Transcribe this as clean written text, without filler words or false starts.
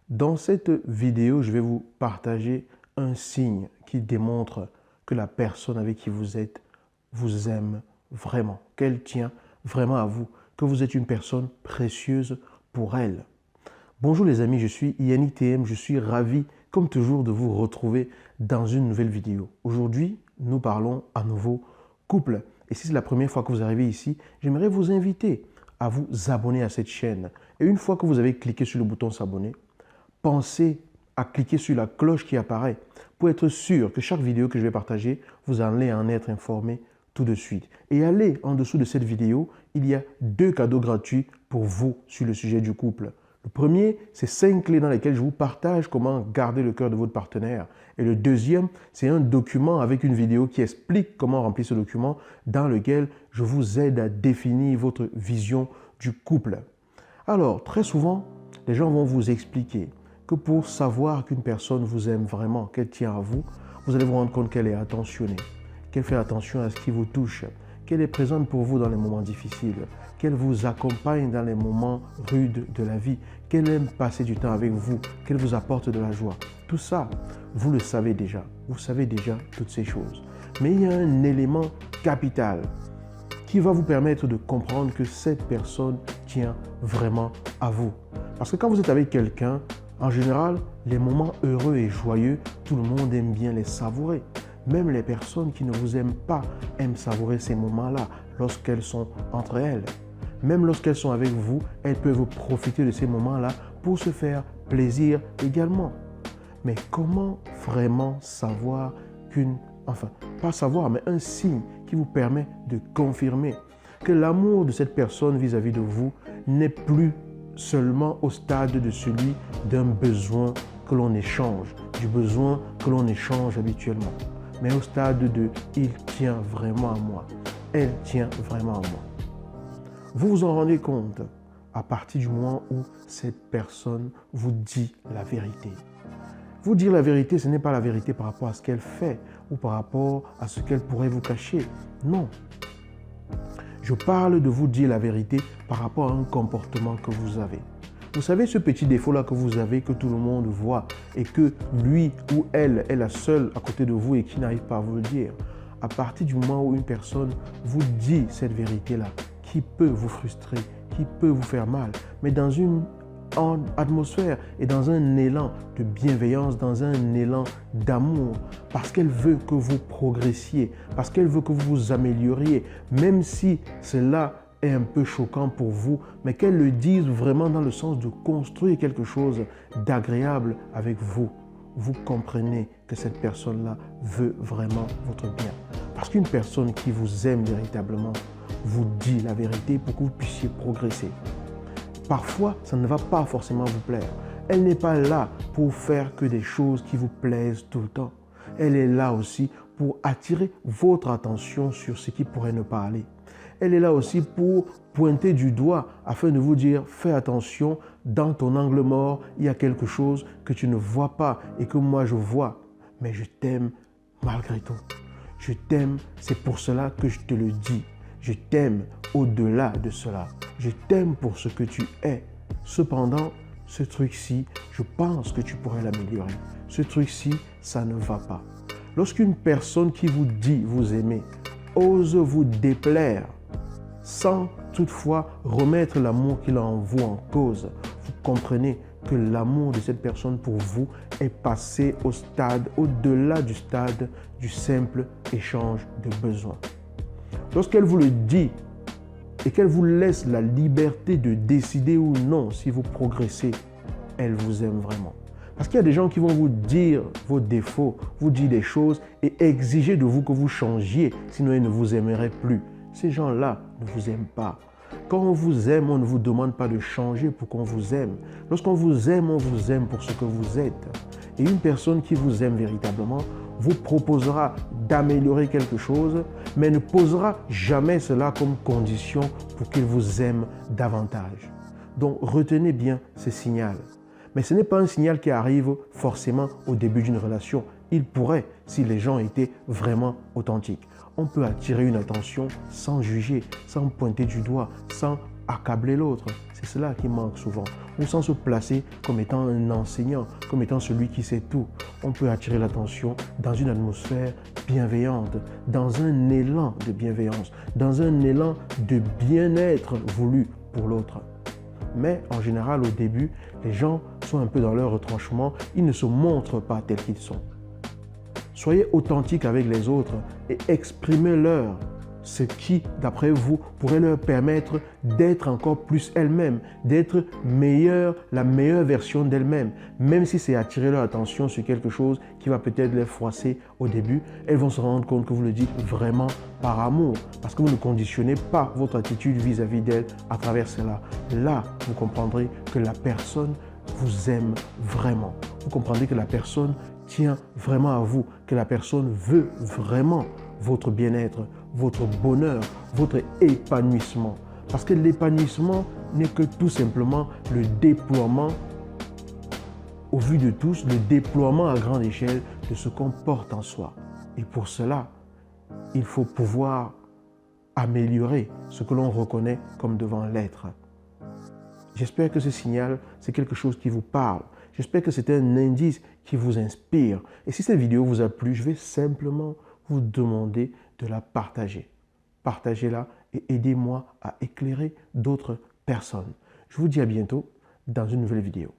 Dans cette vidéo, je vais vous partager un signe qui démontre que la personne avec qui vous êtes vous aime vraiment, qu'elle tient vraiment à vous, que vous êtes une personne précieuse pour elle. Bonjour les amis, je suis INITM, je suis ravi comme toujours de vous retrouver dans une nouvelle vidéo. Aujourd'hui, nous parlons à nouveau couple. Et si c'est la première fois que vous arrivez ici, j'aimerais vous inviter à vous abonner à cette chaîne. Et une fois que vous avez cliqué sur le bouton s'abonner, pensez à cliquer sur la cloche qui apparaît pour être sûr que chaque vidéo que je vais partager, vous allez en être informé tout de suite. Et allez en dessous de cette vidéo, il y a 2 cadeaux gratuits pour vous sur le sujet du couple. Le premier, c'est 5 clés dans lesquelles je vous partage comment garder le cœur de votre partenaire. Et le deuxième, c'est un document avec une vidéo qui explique comment remplir ce document dans lequel je vous aide à définir votre vision du couple. Alors, très souvent, les gens vont vous expliquer que pour savoir qu'une personne vous aime vraiment, qu'elle tient à vous, vous allez vous rendre compte qu'elle est attentionnée, qu'elle fait attention à ce qui vous touche, qu'elle est présente pour vous dans les moments difficiles, qu'elle vous accompagne dans les moments rudes de la vie, qu'elle aime passer du temps avec vous, qu'elle vous apporte de la joie. Tout ça, vous le savez déjà. Vous savez déjà toutes ces choses. Mais il y a un élément capital qui va vous permettre de comprendre que cette personne tient vraiment à vous. Parce que quand vous êtes avec quelqu'un, en général, les moments heureux et joyeux, tout le monde aime bien les savourer. Même les personnes qui ne vous aiment pas aiment savourer ces moments-là lorsqu'elles sont entre elles. Même lorsqu'elles sont avec vous, elles peuvent profiter de ces moments-là pour se faire plaisir également. Mais comment vraiment savoir pas savoir, mais un signe qui vous permet de confirmer que l'amour de cette personne vis-à-vis de vous n'est plus seulement au stade de celui d'un besoin que l'on échange, du besoin que l'on échange habituellement, mais au stade de « il tient vraiment à moi », elle tient vraiment à moi. Vous vous en rendez compte à partir du moment où cette personne vous dit la vérité. Vous dire la vérité, ce n'est pas la vérité par rapport à ce qu'elle fait ou par rapport à ce qu'elle pourrait vous cacher. Non. Je parle de vous dire la vérité par rapport à un comportement que vous avez. Vous savez ce petit défaut-là que vous avez, que tout le monde voit et que lui ou elle est la seule à côté de vous et qui n'arrive pas à vous le dire. À partir du moment où une personne vous dit cette vérité-là, qui peut vous frustrer, qui peut vous faire mal, mais dans une atmosphère et dans un élan de bienveillance, dans un élan d'amour, parce qu'elle veut que vous progressiez, parce qu'elle veut que vous vous amélioriez, même si cela est un peu choquant pour vous, mais qu'elle le dise vraiment dans le sens de construire quelque chose d'agréable avec vous. Vous comprenez que cette personne-là veut vraiment votre bien. Parce qu'une personne qui vous aime véritablement vous dit la vérité pour que vous puissiez progresser. Parfois, ça ne va pas forcément vous plaire. Elle n'est pas là pour faire que des choses qui vous plaisent tout le temps. Elle est là aussi pour attirer votre attention sur ce qui pourrait ne pas aller. Elle est là aussi pour pointer du doigt afin de vous dire « fais attention, dans ton angle mort, il y a quelque chose que tu ne vois pas et que moi je vois. Mais je t'aime malgré tout. Je t'aime, c'est pour cela que je te le dis. Je t'aime au-delà de cela. Je t'aime pour ce que tu es. Cependant, ce truc-ci, je pense que tu pourrais l'améliorer. Ce truc-ci, ça ne va pas. » Lorsqu'une personne qui vous dit vous aimer ose vous déplaire, sans toutefois remettre l'amour qu'il a en vous en cause, vous comprenez que l'amour de cette personne pour vous est passé au stade, au-delà du stade du simple échange de besoins. Lorsqu'elle vous le dit et qu'elle vous laisse la liberté de décider ou non si vous progressez, elle vous aime vraiment. Parce qu'il y a des gens qui vont vous dire vos défauts, vous dire des choses et exiger de vous que vous changiez, sinon ils ne vous aimeraient plus. Ces gens-là ne vous aiment pas. Quand on vous aime, on ne vous demande pas de changer pour qu'on vous aime. Lorsqu'on vous aime, on vous aime pour ce que vous êtes. Et une personne qui vous aime véritablement vous proposera d'améliorer quelque chose, mais ne posera jamais cela comme condition pour qu'il vous aime davantage. Donc retenez bien ce signal. Mais ce n'est pas un signal qui arrive forcément au début d'une relation. Il pourrait si les gens étaient vraiment authentiques. On peut attirer une attention sans juger, sans pointer du doigt, sans accabler l'autre. C'est cela qui manque souvent. Ou sans se placer comme étant un enseignant, comme étant celui qui sait tout. On peut attirer l'attention dans une atmosphère bienveillante, dans un élan de bienveillance, dans un élan de bien-être voulu pour l'autre. Mais en général, au début, les gens sont un peu dans leur retranchement. Ils ne se montrent pas tels qu'ils sont. Soyez authentique avec les autres et exprimez-leur ce qui, d'après vous, pourrait leur permettre d'être encore plus elles-mêmes, d'être la meilleure version d'elles-mêmes. Même si c'est attirer leur attention sur quelque chose qui va peut-être les froisser au début, elles vont se rendre compte que vous le dites vraiment par amour, parce que vous ne conditionnez pas votre attitude vis-à-vis d'elles à travers cela. Là, vous comprendrez que la personne vous aime vraiment. Vous comprendrez que la personne tient vraiment à vous, que la personne veut vraiment votre bien-être, votre bonheur, votre épanouissement. Parce que l'épanouissement n'est que tout simplement le déploiement, au vu de tous, le déploiement à grande échelle de ce qu'on porte en soi. Et pour cela, il faut pouvoir améliorer ce que l'on reconnaît comme devant l'être. J'espère que ce signal, c'est quelque chose qui vous parle. J'espère que c'est un indice qui vous inspire. Et si cette vidéo vous a plu, je vais simplement vous demander de la partager. Partagez-la et aidez-moi à éclairer d'autres personnes. Je vous dis à bientôt dans une nouvelle vidéo.